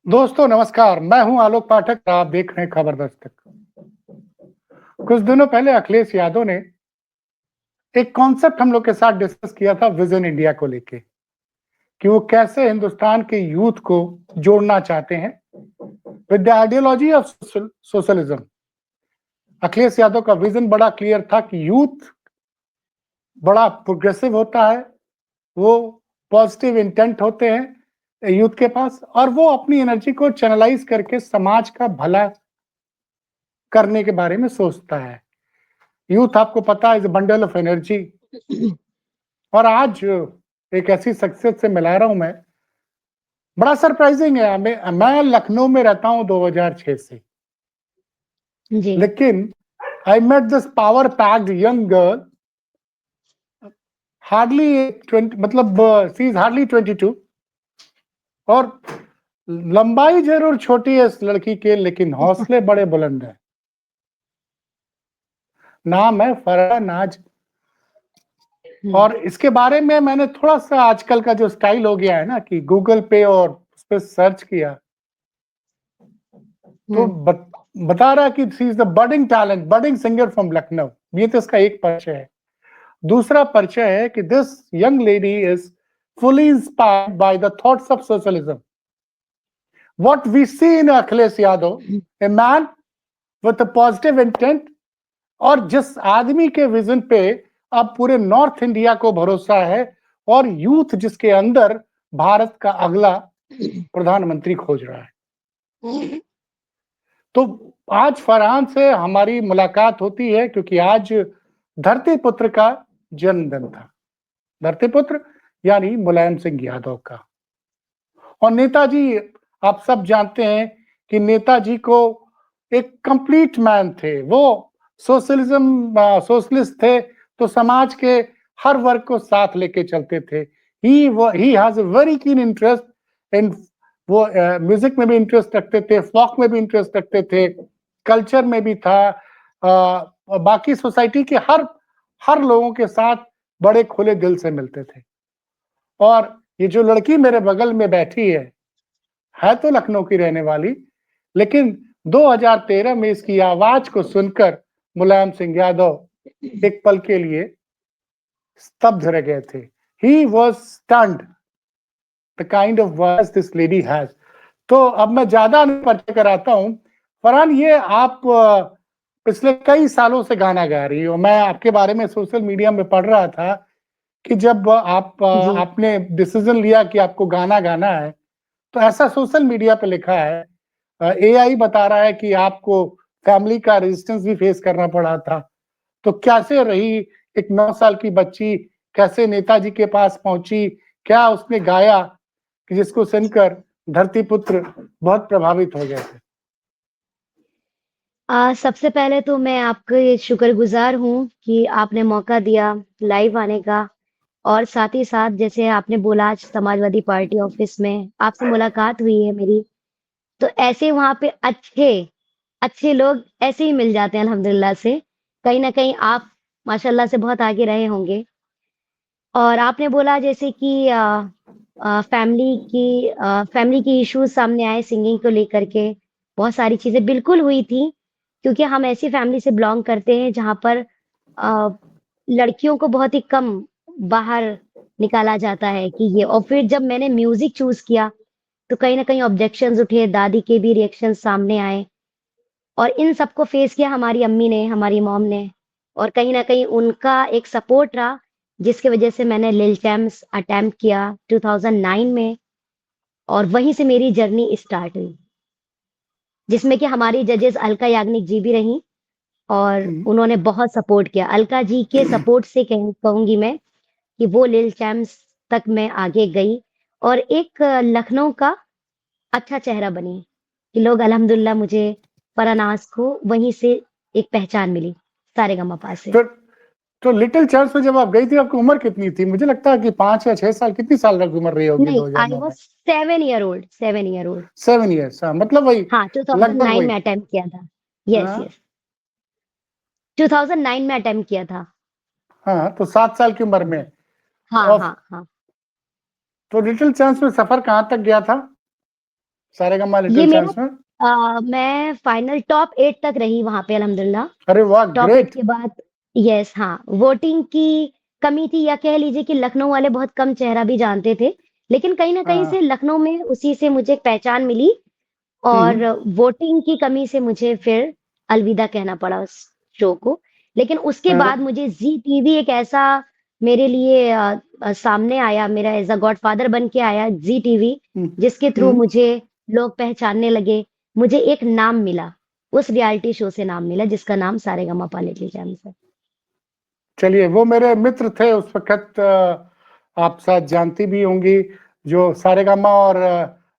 दोस्तों नमस्कार, मैं हूं आलोक पाठक और आप देख रहे हैं खबर दस्तक। कुछ दिनों पहले अखिलेश यादव ने एक कॉन्सेप्ट हम लोग के साथ डिस्कस किया था विजन इंडिया को लेके कि वो कैसे हिंदुस्तान के यूथ को जोड़ना चाहते हैं with the ideology of socialism. Akhilesh Yadav का विजन बड़ा क्लियर था कि यूथ बड़ा प्रोग्रेसिव होता है, वो पॉजिटिव इंटेंट होते हैं यूथ के पास और वो अपनी एनर्जी को चैनलाइज करके समाज का भला करने के बारे में सोचता है। यूथ आपको पता है इज बंडल ऑफ एनर्जी। और आज एक ऐसी सक्सेस से मिला रहा हूं मैं, बड़ा सरप्राइजिंग है। मैं लखनऊ में रहता हूं 2006 से, जी। लेकिन I met this power packed young girl, hardly 20, मतलब सी इज हार्डली 22 और लंबाई जरूर छोटी है इस लड़की के, लेकिन हौसले बड़े बुलंद हैं। नाम है फरहा नाज। और इसके बारे में मैंने थोड़ा सा आजकल का जो स्टाइल हो गया है ना कि गूगल पे और उस पर सर्च किया तो बता रहा कि she is the budding talent, budding singer from Lucknow. ये तो इसका एक परिचय है। दूसरा परिचय है कि this young lady is fully inspired by the thoughts of socialism. What we see in Akhilesh Yadav, a man with a positive intent, और जिस आदमी के विजन पे अब पूरे नॉर्थ इंडिया को भरोसा है और यूथ जिसके अंदर भारत का अगला प्रधानमंत्री खोज रहा है। तो आज फरहान से हमारी मुलाकात होती है क्योंकि आज धरती पुत्र का जन्मदिन था। धरती पुत्र यानी मुलायम सिंह यादव का। और नेताजी, आप सब जानते हैं कि नेताजी को एक कंप्लीट मैन थे। वो सोशलिस्ट थे तो समाज के हर वर्ग को साथ लेके चलते थे। He has a very keen interest in, वो म्यूजिक में भी इंटरेस्ट रखते थे, फोक में भी इंटरेस्ट रखते थे, कल्चर में भी था। बाकी सोसाइटी के हर लोगों के साथ बड़े खुले दिल से मिलते थे। और ये जो लड़की मेरे बगल में बैठी है तो लखनऊ की रहने वाली, लेकिन 2013 में इसकी आवाज को सुनकर मुलायम सिंह यादव एक पल के लिए स्तब्ध रह गए थे। He was stunned the kind of voice this lady has. तो अब मैं ज्यादा नहीं परिचय कराता हूं। फरहान, ये आप पिछले कई सालों से गाना गा रही हो। मैं आपके बारे में सोशल मीडिया में पढ़ रहा था कि जब आपने डिसीजन लिया कि आपको गाना गाना है, तो ऐसा सोशल मीडिया पे लिखा है, एआई बता रहा है कि आपको फैमिली का रेजिस्टेंस भी फेस करना पड़ा था। तो कैसे रही एक 9 साल की बच्ची, कैसे नेताजी के पास पहुंची, क्या उसने गाया कि जिसको सुनकर धरती पुत्र बहुत प्रभावित हो गए थे? सबसे पहले तो मैं आपके शुक्रगुजार हूँ कि आपने मौका दिया लाइव आने का। और साथ ही साथ जैसे आपने बोला आज समाजवादी पार्टी ऑफिस में आपसे मुलाकात हुई है मेरी, तो ऐसे वहाँ पे अच्छे अच्छे लोग ऐसे ही मिल जाते हैं अल्हम्दुलिल्लाह से। कहीं न कहीं आप माशाल्लाह से बहुत आगे रहे होंगे। और आपने बोला जैसे कि फैमिली की इश्यूज़ सामने आए सिंगिंग को लेकर के, बहुत सारी चीज़ें बिल्कुल हुई थी, क्योंकि हम ऐसी फैमिली से बिलॉन्ग करते हैं जहाँ पर अ, लड़कियों को बहुत ही कम बाहर निकाला जाता है कि ये। और फिर जब मैंने म्यूज़िक चूज़ किया, तो कहीं न कहीं ऑब्जेक्शंस उठे, दादी के भी रिएक्शंस सामने आए और इन सबको फेस किया हमारी अम्मी ने, हमारी मॉम ने। और कहीं न कहीं उनका एक सपोर्ट रहा, जिसकी वजह से मैंने लिल चैम्प्स अटेम्प्ट किया 2009 में और वहीं से मेरी जर्नी स्टार्ट हुई, जिसमें कि हमारी जजेस अलका याग्निक जी भी रहीं और उन्होंने बहुत सपोर्ट किया। अलका जी के सपोर्ट से कहूँगी मैं कि वो लिल चैम्प्स तक मैं आगे गई और एक लखनऊ का अच्छा चेहरा बनी कि लोग अल्हम्दुलिल्लाह मुझे फरनाज़ को वहीं से एक पहचान मिली सारेगामापा से। तो लिटिल चैम्प्स में जब आप गई थी, आपकी उम्र कितनी थी? मुझे लगता है कि 5 या 6 साल, कितनी साल तक उम्र रही होगी नहीं, आई 2009 वाज़ में? 7 year old, 7 year old. 7 years, हाँ, मतलब वही, हाँ, लगभग 2009 वही। में अटेम्प्ट किया था। यस, हाँ, यस। 2009 में अटेम्प्ट किया था। हाँ, तो 7 साल की उम्र में। हाँ, और हाँ, हाँ। तो लिटिल चैम्प्स में सफर कहाँ तक गया था? सारेगामा ये लिटिल मेरा चैंप्स में? मैं फाइनल टॉप 8 तक रही वहाँ पे अल्हम्दुलिल्लाह। अरे वाह, टॉप 8 ग्रेट! के बाद यस हाँ, वोटिंग की कमी थी या कह लीजिए कि लखनऊ वाले बहुत कम चेहरा भी जानते थे। लेकिन कहीं न कहीं हाँ। से लखनऊ में उसी से मुझे एक पहचान मिली हुँ, और हुँ। वोटिंग की कमी से मुझे फिर अलविदा कहना पड़ा उस शो को। लेकिन उसके अरे! बाद मुझे ज़ी टीवी एक ऐसा मेरे लिए सामने आया, मेरा एज़ अ गॉडफ़ादर बन के आया ज़ी टीवी, हुँ, जिसके थ्रू हुँ। मुझे लोग पहचानने लगे। मुझे एक नाम मिला, उस रियलिटी शो से नाम मिला जिसका नाम सारेगामापा लिटिल चैम्प्स है। चलिए, वो मेरे मित्र थे उस वक़्त, आप शायद जानती भी होंगी, जो सारेगामा और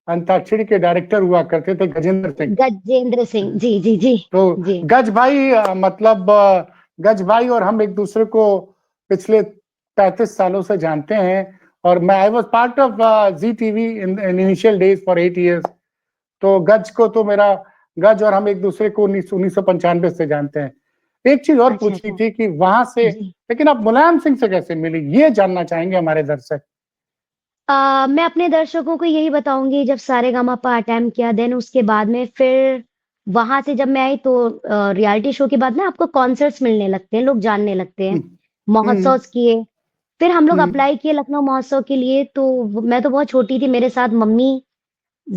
अंताक्षरी के डायरेक्टर हुआ करते थे, गजेंद्र सिंह। गजेंद्र सिंह, जी, जी, जी, तो जी। गज भाई, मतलब गज भाई और हम एक-दूसरे को पिछले 35 सालों से जानते हैं, और मैं I was part of Zee TV in initial days for 8 years. तो गज को तो मेरा गज और हम एक-दूसरे को 1995 से जानते हैं। एक चीज़ और अच्छा, पूछनी अच्छा। थी कि वहाँ से, जी। लेकिन आप मुलायम सिंह से कैसे मिली? ये जानना चाहेंगे हमारे दर्शक। मैं अपने दर्शकों को यही बताऊँगी जब सारेगामापा अटेम्प्ट किया देन उसके बाद में फिर वहाँ से जब मैं आई तो रियलिटी शो के बाद ना आपको कॉन्सर्ट्स मिलने लगते हैं, लोग जानने लगते हैं। हुँ, हुँ, महोत्सव किए, फिर हम लोग हुँ, अप्लाई किए लखनऊ महोत्सव के लिए तो मैं तो बहुत छोटी थी, मेरे साथ मम्मी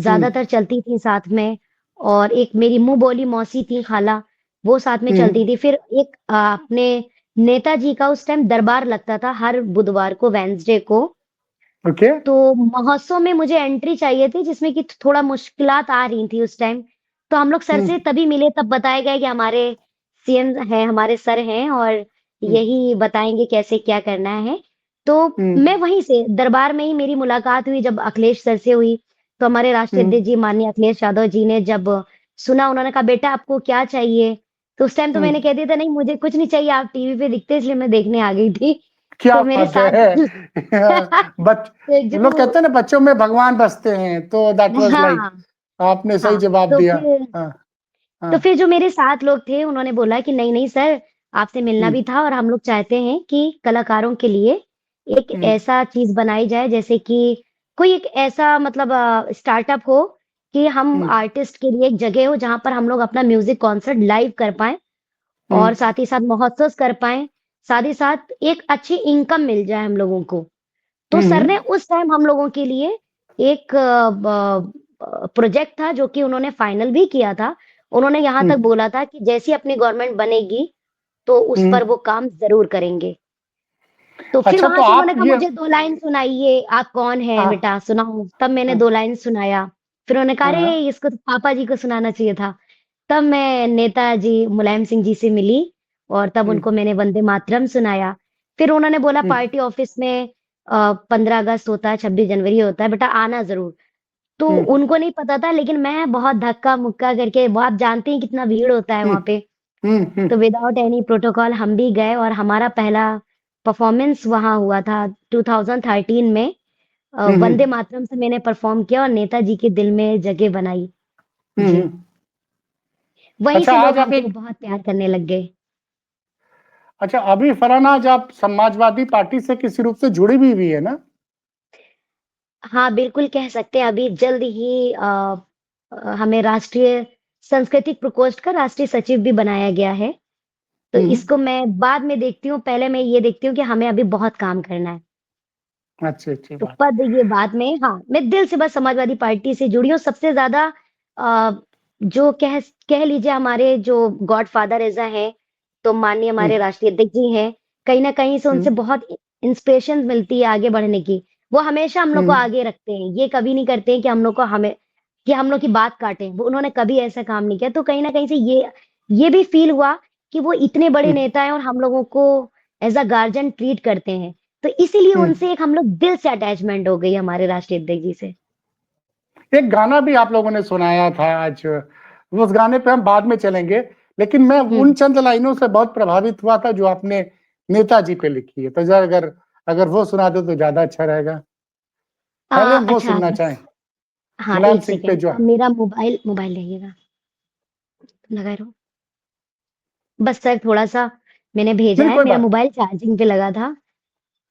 हुँ, ज़्यादातर चलती थी साथ में और एक मेरी मुँह बोली मौसी थी खाला, वो साथ में हुँ, चलती थी। फिर एक अपने नेताजी का उस टाइम दरबार लगता था हर बुधवार को, वेडनेसडे को। ओके। तो महोत्सव में मुझे एंट्री चाहिए थी जिसमें कि थोड़ा मुश्किलात आ रही थी उस टाइम। तो हम लोग सर हुँ, से तभी मिले तब बताया गया कि हमारे सीएम हैं, हमारे सर हैं और हुँ, यही बताएँगे कैसे क्या करना है। तो हुँ, मैं वहीं से दरबार में ही मेरी मुलाकात हुई जब अखिलेश सर से हुई। तो हमारे राष्ट्रीय हुँ, अध्यक्ष जी माननीय अखिलेश यादव जी ने जब सुना उन्होंने कहा बेटा आपको क्या चाहिए? तो उस टाइम तो हुँ। मैंने कह दिया था नहीं मुझे कुछ नहीं चाहिए आप टीवी पे दिखते इसलिए मैं देखने आ गई थी। क्या तो मेरे बात साथ है! बच तो लोग जो कहते हैं ना, बच्चों में भगवान बसते हैं, तो दैट वाज़ लाइक, हाँ, आपने सही हाँ, जवाब दिया। हाँ, तो हाँ। फिर जो मेरे साथ लोग थे उन्होंने बोला कि नहीं, नहीं सर, आपसे मिलना हुँ, भी था और हम लोग चाहते हैं कि कलाकारों के लिए एक हुँ, ऐसा चीज़ बनाई जाए जैसे कि कोई एक ऐसा मतलब स्टार्टअप हो कि हम हुँ, आर्टिस्ट के लिए एक जगह हो जहाँ पर हम लोग अपना म्यूज़िक कॉन्सर्ट लाइव कर पाएँ हुँ, और साथ ही साथ महोत्सव कर पाएँ, साथ ही साथ एक अच्छी इनकम मिल जाए हम लोगों को। तो हुँ, सर हुँ, ने उस टाइम हम लोगों के लिए एक प्रोजेक्ट था जो कि उन्होंने फाइनल भी किया था। उन्होंने यहाँ हुँ, तक बोला था कि जैसी अपनी गवर्नमेंट बनेगी, तो उस हुँ। पर वो काम ज़रूर करेंगे। तो फिर अच्छा, वहाँ तो से आप उन्होंने कहा ये, मुझे 2 लाइन सुनाइए, आप कौन हैं हाँ, बेटा सुनाओ। तब मैंने हाँ, 2 लाइन सुनाया। फिर उन्होंने कहा हाँ, अरे! इसको तो पापा जी को सुनाना चाहिए था। तब मैं नेताजी मुलायम सिंह जी से मिली और तब हुँ, उनको मैंने वंदे मातरम सुनाया। फिर उन्होंने बोला हुँ, पार्टी ऑफिस में 15 अगस्त होता है, 26 जनवरी होता है, बेटा आना ज़रूर। तो हुँ, उनको नहीं पता था लेकिन मैं बहुत धक्का-मुक्का करके वो आप जानते हैं कितना भीड़ होता है हुँ, वहाँ पे। हुँ, हुँ, तो विदाउट एनी प्रोटोकॉल हम भी गए और हमारा पहला परफॉर्मेंस वहाँ हुआ था 2013 में हुँ, हुँ, वंदे मातरम से मैंने परफॉर्म किया और नेताजी के दिल में जगह बनाई। हुँ, जी, हुँ। वहीं अच्छा, से आज लोग आप हमको एक, बहुत प्यार करने लग गए। अच्छा, अभी फरहान, आज आप समाजवादी पार्टी से किसी रूप से जुड़ी भी हुई है ना? हाँ, बिल्कुल कह सकते हैं अभी जल्द ही हमें राष्ट्रीय सांस्कृतिक प्रकोष्ठ का राष्ट्रीय सचिव भी बनाया गया है। तो हुँ, इसको मैं बाद में देखती हूँ, पहले मैं ये देखती हूँ कि हमें अभी बहुत काम करना है। अच्छी, अच्छी तो बात। पद ये बाद में हाँ, मैं दिल से बस समाजवादी पार्टी से जुड़ी हूँ। सबसे ज़्यादा अ, जो कह लीजिए हमारे जो गॉडफ़ादर ऐज़ हैं, तो माननीय हुँ, हमारे राष्ट्रीय अध्यक्ष जी हैं। कहीं न कहीं से हुँ, उनसे बहुत इंस्पिरेशन मिलती है आगे बढ़ने की। वो हमेशा हम लोग को हुँ, आगे रखते हैं। ये कभी नहीं करते हैं कि हम लोग को हमें कि हम लोग की बात काटें। वो उन्होंने कभी ऐसा काम नहीं किया। तो कहीं न कहीं से ये भी फ़ील हुआ कि वो इतने बड़े हुँ। नेता हैं और हम लोगों को ऐज़ अ गार्जियन ट्रीट करते हैं। तो इसीलिए हुँ। उनसे एक हम लोग दिल से अटैचमेंट हो गई हमारे राष्ट्रीय अध्यक्ष जी से। एक गाना भी आप लोगों ने सुनाया था आज, उस गाने पे हम बाद में चलेंगे, लेकिन मैं हुँ। उन चंद लाइनों से बहुत प्रभावित हुआ था जो आपने नेताजी पे लिखी है। तो ज़रा अगर अगर वो सुना दो तो ज़्यादा अच्छा रहेगा। पहले हम वो अच्छा सुनना बस चाहें, हाँ, मुलायम 1 सिंह पे सेकंड जो, मेरा मोबाइल रहिएगा, लगाए रहो। बस सर थोड़ा-सा मैंने भेजा नहीं है, कोई मेरा बात, मोबाइल चार्जिंग पे लगा था।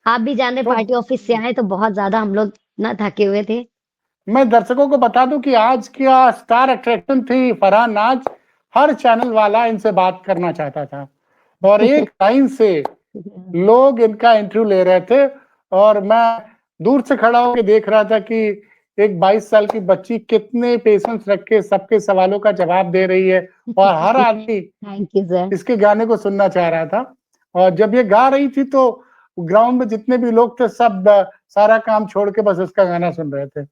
आप भी जान रहे तो पार्टी ऑफिस से आए तो बहुत ज़्यादा हम लोग ना थके हुए थे। मैं दर्शकों को बता दूं कि आज का स्टार अट्रैक्शन थी फरहान नाज। हर चैनल वाला इनसे बात करना चाहता था और एक लाइन से लोग इनका इंटरव्यू ले रहे थे और मैं दूर से खड़ा होकर देख रहा था कि एक 22 साल की बच्ची कितने पेशेंस रख के सबके सवालों का जवाब दे रही है और हर आदमी थैंक यू सर। इसके गाने को सुनना चाह रहा था। और जब ये गा रही थी तो ग्राउंड में जितने भी लोग थे सब सारा काम छोड़ के बस उसका गाना सुन रहे थे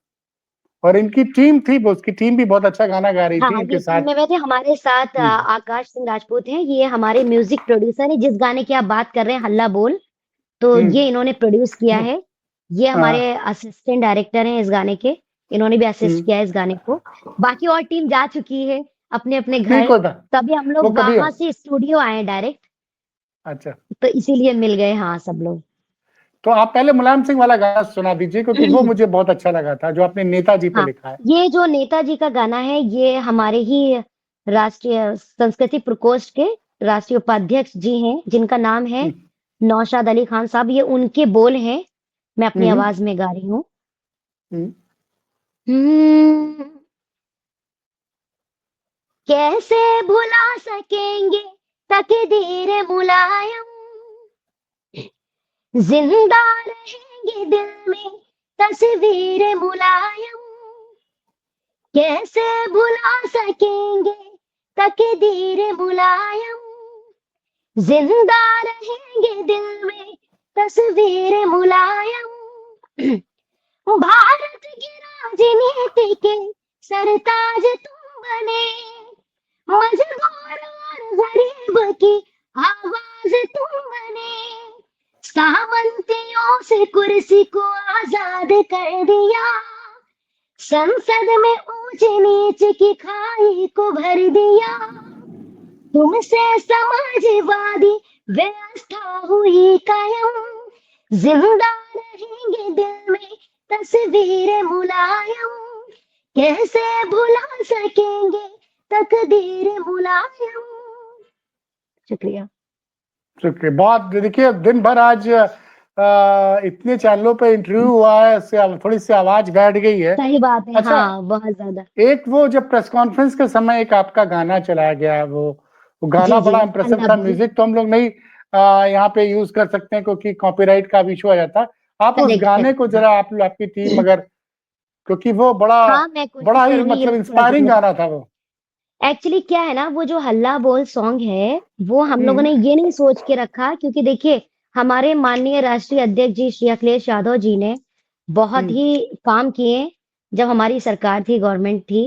और इनकी टीम थी, वो उसकी टीम भी बहुत अच्छा गाना गा रही थी हाँ, इनके ये साथ। टीम में वैसे हमारे साथ आकाश सिंह राजपूत हैं, ये हमारे म्यूजिक प्रोड्यूसर हैं। जिस गाने की आप बात कर रहे हैं हल्ला बोल, तो हम्म, ये इन्होंने प्रोड्यूस किया है। ये हाँ, हमारे असिस्टेंट डायरेक्टर हैं इस गाने के, इन्होंने भी असिस्ट हम्म, किया है इस गाने को। बाकी और टीम जा चुकी है अपने-अपने नहीं घर, कोई बात, तभी हम वो लोग कभी हो। वहां से स्टूडियो आए डायरेक्ट, अच्छा, तो इसीलिए मिल गए हाँ सब लोग। तो आप पहले मुलायम सिंह वाला गाना सुना दीजिए क्योंकि वो मुझे बहुत अच्छा लगा था जो आपने नेताजी पे हाँ, लिखा है। ये जो नेताजी का गाना है, ये हमारे ही राष्ट्रीय संस्कृति प्रकोष्ठ के राष्ट्रीय उपाध्यक्ष जी हैं, जिनका नाम है हम्म, नौशाद अली खान साहब। ये उनके बोल हैं, मैं अपनी हम्म, आवाज में गा रही हूँ। हम्म, हम्म, कैसे भुला सकेंगे तकदीर मुलायम, जिंदा रहेंगे दिल में तस्वीर मुलायम। कैसे भुला सकेंगे तकदीर मुलायम, जिंदा रहेंगे दिल में तस्वीर मुलायम। भारत की राजनीति के सरताज तुम बने, मजबूर और गरीब की आवाज तुम बने। सामंतियों से कुर्सी को आजाद कर दिया, संसद में ऊंच नीच की खाई को भर दिया। तुमसे समाजवादी व्यवस्था हुई कायम, जिंदा रहेंगे दिल में तस्वीर मुलायम। कैसे भुला सकेंगे तकदीर मुलायम। शुक्रिया। शुक्रिया बहुत। देखिए दिन भर आज इतने चैनलों पे इंटरव्यू हुआ है, थोड़ी सी आवाज बैठ गई है। सही बात है, अच्छा, हाँ बहुत ज्यादा। एक वो जब प्रेस कॉन्फ्रेंस के समय एक आपका गाना चलाया गया, वो गाना जी जी, बड़ा इम्प्रेसिव हल्ला था। बोल। म्यूजिक तो हम लोग नहीं यहाँ पे यूज कर सकते हैं क्योंकि कॉपीराइट का भी इशू आ जाता। आप उस करेक्ट गाने को करेक्ट। जरा आप आपकी टीम अगर, क्योंकि वो बड़ा हाँ मैं कोशिश बड़ा ही करूंगी ये मतलब मैं थोड़ा इंस्पायरिंग गाना था वो। एक्चुअली क्या है ना, वो जो हल्ला बोल सॉन्ग है, वो हम लोगों हम्म, ने ये नहीं सोच के रखा, क्योंकि देखिए हमारे माननीय राष्ट्रीय अध्यक्ष जी श्री अखिलेश यादव जी ने बहुत हम्म, ही काम किए। जब हमारी सरकार थी, गवर्नमेंट थी,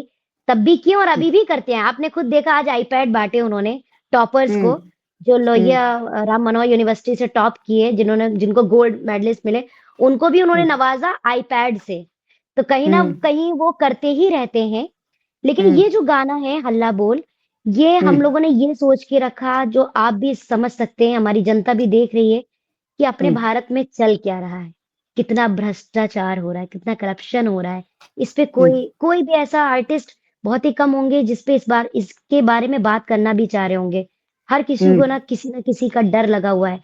तब भी किए और हम्म, अभी भी करते हैं। आपने खुद देखा आज आईपैड बांटे उन्होंने टॉपर्स हम्म, को, जो हम्म, लोहिया राम मनोहर यूनिवर्सिटी से टॉप किए, जिनको गोल्ड मेडलिस्ट मिले, उनको भी उन्होंने हम्म, नवाजा आईपैड से। तो कहीं ना हम्म, कहीं वो करते ही रहते हैं। लेकिन हम्म, ये जो गाना है हल्ला बोल, ये हम हम्म, लोगों ने ये सोच के रखा, जो आप भी समझ सकते हैं, हमारी जनता भी देख रही है कि अपने हम्म, भारत में चल क्या रहा है, कितना भ्रष्टाचार हो रहा है, कितना करप्शन हो रहा है। इस पे हम्म, कोई कोई भी ऐसा आर्टिस्ट बहुत ही कम होंगे जिसपे इस बार इसके बारे में बात करना भी चाह रहे होंगे। हर किसी को ना किसी का डर लगा हुआ है।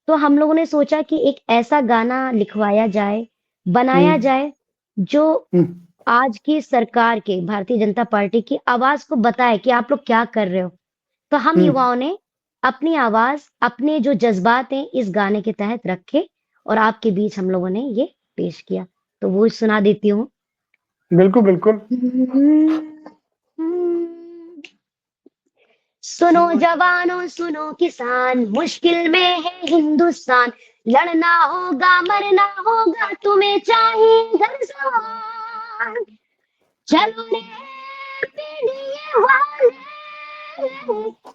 तो हम लोगों ने सोचा कि एक ऐसा गाना लिखवाया जाए, बनाया हम्म, जाए, जो हम्म, आज की सरकार के, भारतीय जनता पार्टी की आवाज को बताए कि आप लोग क्या कर रहे हो। तो हम हम्म, युवाओं ने अपनी आवाज, अपने जो जज्बात हैं इस गाने के तहत रखे और आपके बीच हम लोगों ने ये पेश किया। तो वो सुना देती हूँ। बिल्कुल बिल्कुल। सुनो जवानों सुनो किसान, मुश्किल में है हिंदुस्तान। लड़ना होगा मरना होगा, तुम्हें चाहिए घर समान। चलो रे पीढ़िए वाले,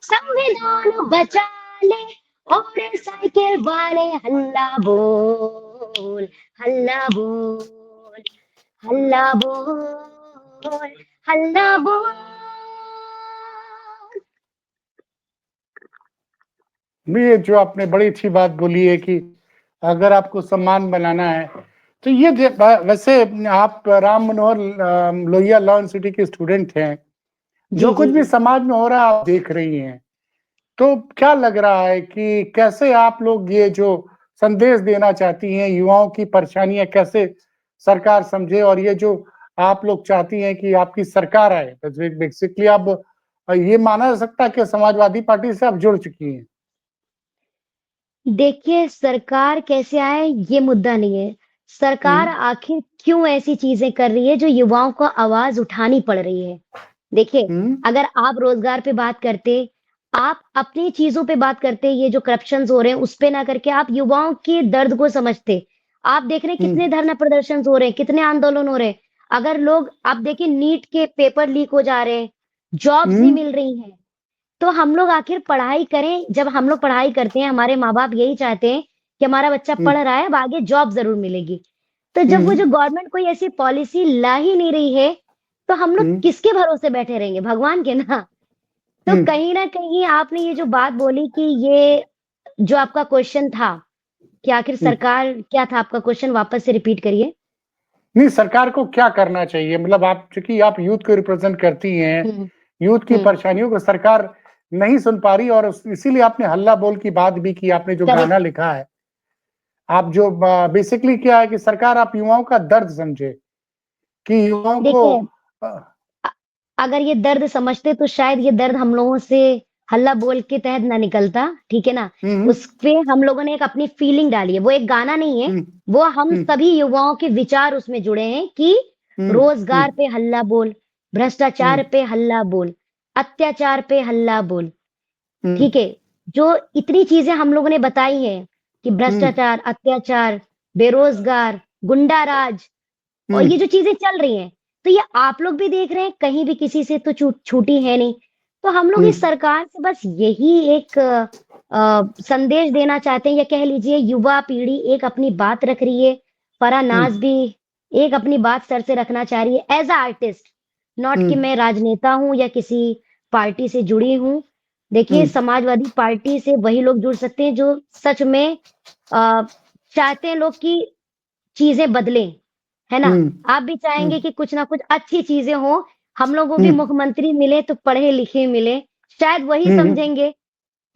संविधान बचा ले। और साइकिल वाले हल्ला बोल, हल्ला बोल, हल्ला बोल, हल्ला बोल। ये जो आपने बड़ी अच्छी बात बोली है कि अगर आपको सम्मान बनाना है तो ये वैसे आप राम मनोहर लोहिया लॉ यूनिवर्सिटी के स्टूडेंट हैं, जो जी कुछ जी भी जी। समाज में हो रहा है आप देख रही हैं, तो क्या लग रहा है कि कैसे आप लोग ये जो संदेश देना चाहती हैं युवाओं की परेशानियां कैसे सरकार समझे और ये जो आप लोग चाहती हैं कि आपकी सरकार आए। बेसिकली अब ये माना जा सकता है कि समाजवादी पार्टी से आप जुड़ चुकी हैं। देखिए, सरकार कैसे आए ये मुद्दा नहीं है। सरकार हुँ, आखिर क्यों ऐसी चीज़ें कर रही है जो युवाओं को आवाज़ उठानी पड़ रही है। देखिए, हुँ, अगर आप रोज़गार पे बात करते, आप अपनी चीज़ों पे बात करते, ये जो करप्शंस हो रहे हैं उस पे ना करके आप युवाओं के दर्द को समझते। आप देख रहे हैं हुँ, कितने धरना प्रदर्शन हो रहे हैं, कितने आंदोलन हो रहे हैं। अगर लोग आप देखिए नीट के पेपर लीक हो जा रहे हैं, जॉब्स हुँ, नहीं मिल रही हैं। तो हम लोग आखिर पढ़ाई करें, जब हम लोग पढ़ाई करते हैं, हमारे माँ-बाप यही चाहते हैं कि हमारा बच्चा हुँ, पढ़ रहा है, अब आगे जॉब ज़रूर मिलेगी। तो जब वो हुँ, जो गवर्नमेंट कोई ऐसी पॉलिसी ला ही नहीं रही है, तो हम लोग हुँ, किसके भरोसे बैठे रहेंगे? भगवान के ना। तो हुँ। कहीं न कहीं आपने ये जो बात बोली कि ये जो आपका क्वेश्चन था, कि आखिर हुँ। सरकार क्या था आपका क्वेश्चन वापस से रिपीट करिए? नहीं, सरकार को क्या करना चाहिए? मतलब आप चूँकि आप यूथ को रिप्रेज़ेंट करती हैं, हुँ, यूथ की हुँ, परेशानियों को सरकार नहीं सुन पा रही और उस इसीलिए आपने हल्ला बोल की बात भी की, आपने जो गाना करेक्ट। लिखा है। आप जो ब बेसिकली क्या है कि सरकार आप युवाओं का दर्द समझे, कि युवाओं को देखिए अ, अ, अगर ये दर्द समझते तो शायद ये दर्द हम लोगों से हल्ला बोल के तहत ना निकलता, ठीक है ना? हुँ, हुँ, उसपे हम लोगों ने एक अपनी फीलिंग डाली है, वो एक गाना नहीं है, हुँ, वो हम हुँ, सभी युवाओं के विचार उसमें जुड़े हैं कि हुँ, हुँ, रोज़गार पे हल्ला बोल, हुँ, भ्रष्टाचार पे हल्ला बोल, अत्याचार पे हल्ला बोल, हुँ, ठीक है? जो इतनी चीज़ें हम लोगों ने बताई हैं कि हुँ, भ्रष्टाचार, अत्याचार, बेरोज़गार, गुंडाराज और हुँ, ये जो चीज़ें चल रही हैं, तो ये आप लोग भी देख रहे हैं, कहीं भी किसी से तो छूटी है नहीं। तो हम लोग हुँ, इस सरकार से बस यही एक संदेश देना चाहते हैं या कह लीजिए युवा पीढ़ी एक अपनी बात रख रही है, हुँ, फरानाज़ भी एक अपनी बात सर से रखना चाह रही है एज़ अ आर्टिस्ट, नॉट हुँ, कि मैं राजनेता हूँ या किसी पार्टी से जुड़ी हूँ। देखिए, हुँ, समाजवादी पार्टी से वही लोग जुड़ सकते हैं जो सच में अ, चाहते हैं लोग कि चीज़ें बदलें, है ना? हुँ, आप भी हुँ, चाहेंगे कि कुछ ना कुछ अच्छी चीज़ें हों, हम लोग को भी हुँ, मुख्यमंत्री मिले तो पढ़े-लिखे मिले, शायद वही हुँ, समझेंगे,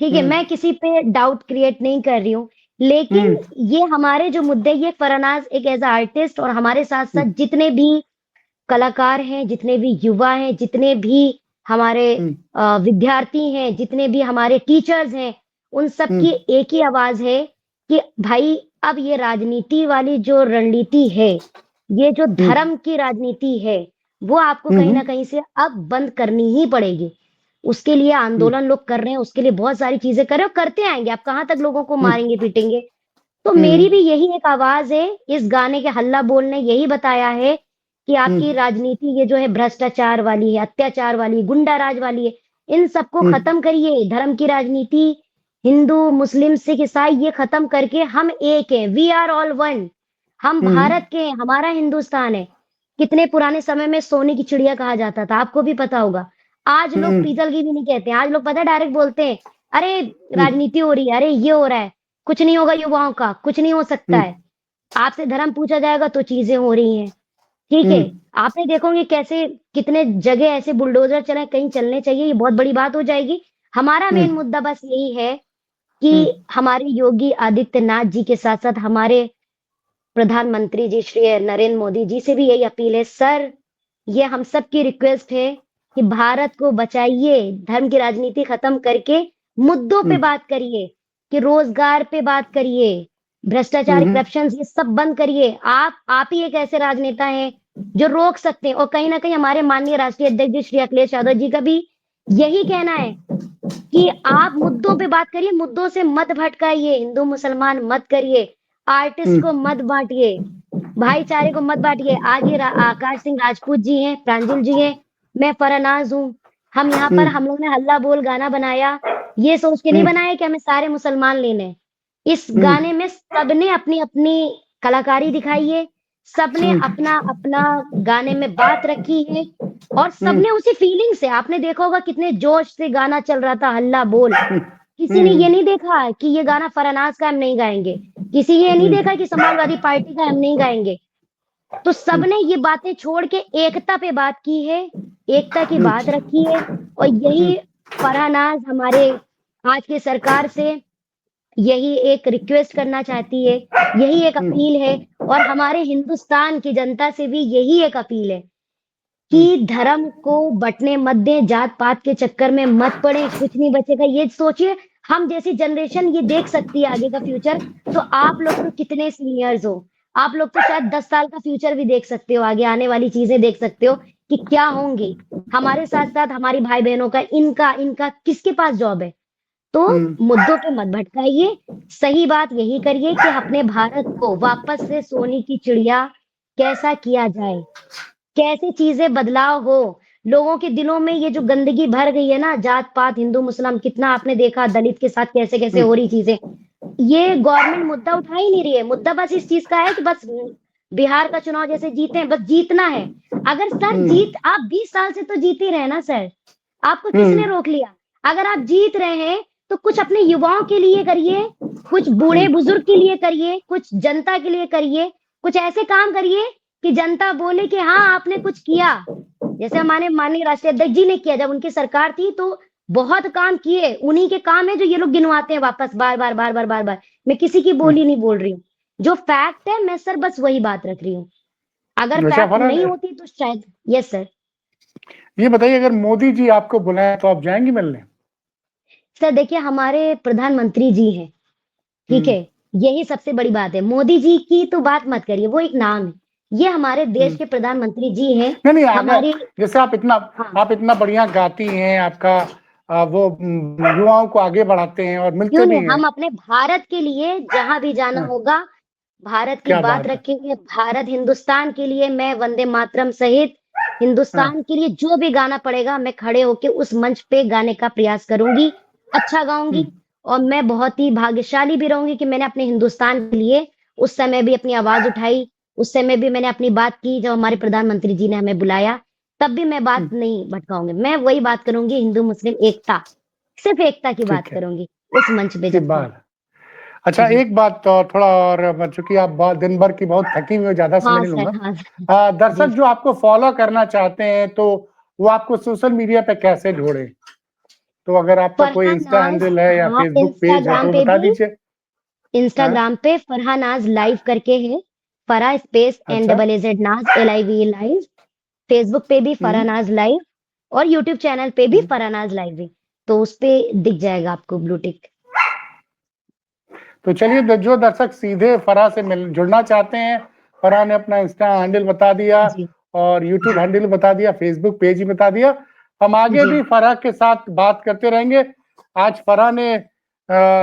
ठीक है? हुँ, मैं किसी पे डाउट क्रिएट नहीं कर रही हूँ, हुँ, लेकिन ये हमारे जो मुद्दे ये फरनाज़ एक एज़ अ आर्टिस्ट और हमारे हुँ, साथ-साथ जितने भी कलाकार हैं, जितने भी युवा हैं, जितने भी हमारे हुँ, विद्यार्थी हैं, जितने भी हमारे टीचर्स हैं, उन सब हुँ, की एक ही आवाज़ है कि भाई अब ये राजनीति वाली जो रणनीति है, ये जो हुँ, धर्म की राजनीति है, वो आपको हुँ, कहीं हुँ, न कहीं से अब बंद करनी ही पड़ेगी। उसके लिए हुँ, आंदोलन लोग कर रहे हैं, उसके लिए बहुत सारी चीज़ें कर रहे हैं और करते आएँगे। आप कहाँ तक लोगों को हुँ, मारेंगे-पीटेंगे? तो हुँ, मेरी भी यही एक आवाज़ है, इस गाने के हल्ला बोल ने यही बताया है कि हुँ, आपकी राजनीति ये जो है भ्रष्टाचार वाली है, अत्याचार वाली है, गुंडाराज वाली है, इन सबको हुँ, खत्म करिए। धर्म की राजनीति हिंदू, मुस्लिम, सिख, ईसाई ये खत्म करके हम एक हैं, वी आर ऑल वन। हम हुँ, भारत के हैं, हमारा हिंदुस्तान है। कितने पुराने समय में सोने की चिड़िया कहा जाता था, आपको भी पता होगा। आज लोग हुँ, पीतल की भी नहीं कहते हैं, आज लोग पता है डायरेक्ट बोलते हैं, "अरे! हुँ, राजनीति हो रही है, अरे ये हो रहा है।" कुछ नहीं होगा युवाओं का, कुछ नहीं हो सकता हुँ, है। आपसे धर्म पूछा जाएगा तो चीज़ें हो रही हैं, ठीक हुँ, है? आपने देखोगे कैसे कितने जगह ऐसे बुलडोज़र चले कहीं चलने चाहिए, ये बहुत बड़ी बात हो जाएगी। हमारा हुँ, मेन मुद्दा बस यही है हुँ, कि हमारे योगी आदित्यनाथ जी के साथ-साथ हमारे प्रधानमंत्री जी श्री नरेंद्र मोदी जी से भी यही अपील है, सर ये हम सब की रिक्वेस्ट है कि भारत को बचाइए, धर्म की राजनीति खत्म करके मुद्दों हुँ, पे बात करिए, कि रोज़गार पे बात करिए, हुँ, भ्रष्टाचार, हुँ, करप्शंस ये सब बंद करिए। आप ही एक ऐसे राजनेता हैं, जो रोक सकते हैं और कहीं न कहीं हमारे माननीय राष्ट्रीय अध्यक्ष जी श्री अखिलेश यादव जी का भी यही कहना है कि आप मुद्दों पे बात करिए, मुद्दों से मत भटकाइए, हिंदू-मुसलमान मत करिए, आर्टिस्ट हुँ, को मत बाँटिए। भाईचारे को मत बाँटिए। आज ये आकाश सिंह राजपूत जी हैं, प्रांजल जी हैं, मैं फरनाज़ हूँ। हम यहाँ पर हम लोग ने हल्ला बोल गाना बनाया, ये सोच के नहीं हुँ, बनाया कि हमें सारे मुसलमान लेने हैं। इस हुँ, गाने में सबने अपनी-अपनी कलाकारी दिखाई है, सबने हुँ, अपना-अपना गाने में बात रखी है और हुँ, सबने उसी फीलिंग से आपने देखा होगा कितने जोश से गाना चल रहा था हल्ला बोल। किसी ने ये हुँ, नहीं देखा कि ये गाना फरनाज़ का हम नहीं गाएँगे। किसी ये नहीं हुँ, देखा कि समाजवादी पार्टी का हम नहीं गाएँगे। तो हुँ, सबने ये बातें छोड़ के एकता पे बात की है, एकता की हुँ, बात रखी है और हुँ, यही फरहानाज़ हमारे आज की सरकार से यही एक रिक्वेस्ट करना चाहती है, यही एक हुँ, अपील है और हमारे हिंदुस्तान की जनता से भी यही एक अपील है कि धर्म को बँटने मत दें, जात-पात के चक्कर में मत पड़ें, कुछ नहीं बचेगा। ये सोचिए, हम जैसी जनरेशन ये देख सकती है आगे का फ्यूचर, तो आप लोग तो कितने सीनियर्स हो। आप लोग तो शायद 10 साल का फ्यूचर भी देख सकते हो, आगे आने वाली चीज़ें देख सकते हो कि क्या होंगी। हमारे साथ-साथ हमारी भाई-बहनों का, इनका किसके पास जॉब है? तो मुद्दों पे मत भटकाइए, सही बात यही करिए कि अपने भारत को वापस से सोने की चिड़िया कैसा किया जाए, कैसे चीज़ें बदलाव हो, लोगों के दिलों में ये जो गंदगी भर गई है ना, जात-पात, हिंदू-मुस्लिम कितना आपने देखा दलित के साथ कैसे-कैसे हो रही चीज़ें। ये गवर्नमेंट मुद्दा उठा ही नहीं रही है, मुद्दा बस इस चीज़ का है कि बस बिहार का चुनाव जैसे जीते हैं, बस जीतना है। अगर सर जीत आप 20 साल से तो जीत ही रहे हैं ना सर, आपको किसने रोक लिया? अगर आप जीत रहे हैं, तो कुछ अपने युवाओं के लिए करिए, कुछ बूढ़े-बुजुर्ग के लिए करिए, कुछ जनता के लिए करिए, कुछ ऐसे काम करिए कि जनता बोले कि हाँ, आपने कुछ किया। जैसे हमारे माननीय राष्ट्रीय अध्यक्ष जी ने किया, जब उनकी सरकार थी तो बहुत काम किए, उन्हीं के काम है जो ये लोग गिनवाते हैं वापस बार-बार, बार-बार, बार-बार। मैं किसी की बोली नहीं बोल रही हूँ। जो फैक्ट है मैं सर बस वही बात रख रही हूँ। अगर अच्छा फैक्ट फरहान, नहीं होती तो शायद यस सर। ये बताइए अगर मोदी जी आपको बुलाएं तो आप जाएंगी मिलने? सर देखिए हमारे प्रधानमंत्री जी हैं, ठीक हम्म, है? यही सबसे बड़ी बात है। मोदी जी की तो बात मत करिए, वो एक नाम है। ये हमारे देश हम्म। के प्रधानमंत्री जी हैं, नहीं नहीं, अगर हमारी जैसे हाँ, आप इतना बढ़िया गाती हैं, आपका वो युवाओं को आगे बढ़ाते हैं और मिलते क्यों भी नहीं? हैं। हम अपने भारत के लिए जहाँ भी जाना हाँ, होगा, भारत की क्या बात बात है। रखेंगे, भारत हिंदुस्तान के लिए मैं वंदे मातरम सहित हाँ, हिंदुस्तान के लिए जो भी गाना पड़ेगा, मैं खड़े होके उस मंच पे गाने का प्रयास करूँगी, अच्छा गाऊँगी हम्म, और मैं बहुत ही भाग्यशाली भी रहूँगी कि मैंने अपने हिंदुस्तान के लिए उस समय भी अपनी आवाज़ उठाई, उस समय भी मैंने अपनी बात की जब हमारे प्रधानमंत्री जी ने हमें बुलाया, तब भी मैं बात हम्म, नहीं भटकाऊँगी। मैं वही बात करूँगी हिंदू-मुस्लिम एकता, सिर्फ़ एकता की बात ठीक है, करूँगी, उस मंच पे ठीक जब कहूँ। बात। अच्छा जी। एक बात तो थोड़ा और, चूंकि आप दिन भर की बहुत थकी हुई हो, ज्यादा समय हाँ नहीं सर, लूंगा। हाँ सर। जी, दर्शक जो आपको फॉलो करना चाहते हैं तो वो आपको सोशल मीडिया पे कैसे ढूंढे? तो अगर आपका कोई इंस्टा फरहानाज़ हैंडल है या हाँ, फेसबुक पेज है तो बता दीजिए। हाँ, इंस्टाग्राम पे फरहानाज़ लाइव करके है, फरा स्पेस अच्छा। एNZZZ नाज़ LIVE लाइव, फेसबुक पे भी हम्म, फरहानाज़ लाइव और यूट्यूब चैनल पे भी हम्म। फरहानाज़ लाइव है, तो उसपे दिख जाएगा आपको ब्लू टिक। तो चलिए, जो दर्शक सीधे फराह से मिल जुड़ना चाहते हैं, फराह ने अपना इंस्टा हैंडल बता दिया जी, और यूट्यूब जी, हैंडल बता दिया, फेसबुक पेज ही बता दिया। हम आगे जी। भी फराह के साथ बात करते रहेंगे। आज फराह ने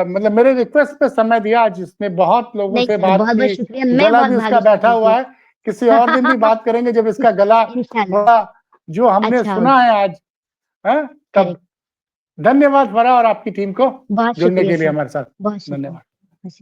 मतलब मेरे रिक्वेस्ट पे समय दिया, आज इसने बहुत लोगों नहीं से सर, बात बहुत-बहुत की, शुक्रिया, मैं गला बहुत भी उसका बैठा भाग्यशाली हुआ थी। है। किसी और दिन भी बात करेंगे जब इसका गला इंशाल्लाह, थोड़ा, जो हमने अच्छा हो सुना है आज, है तब। करेक्ट, धन्यवाद फराह और आपकी टीम को बहुत जुड़ने शुक्रिया के लिए सर, हमारे साथ। बहुत शुक्रिया। धन्यवाद।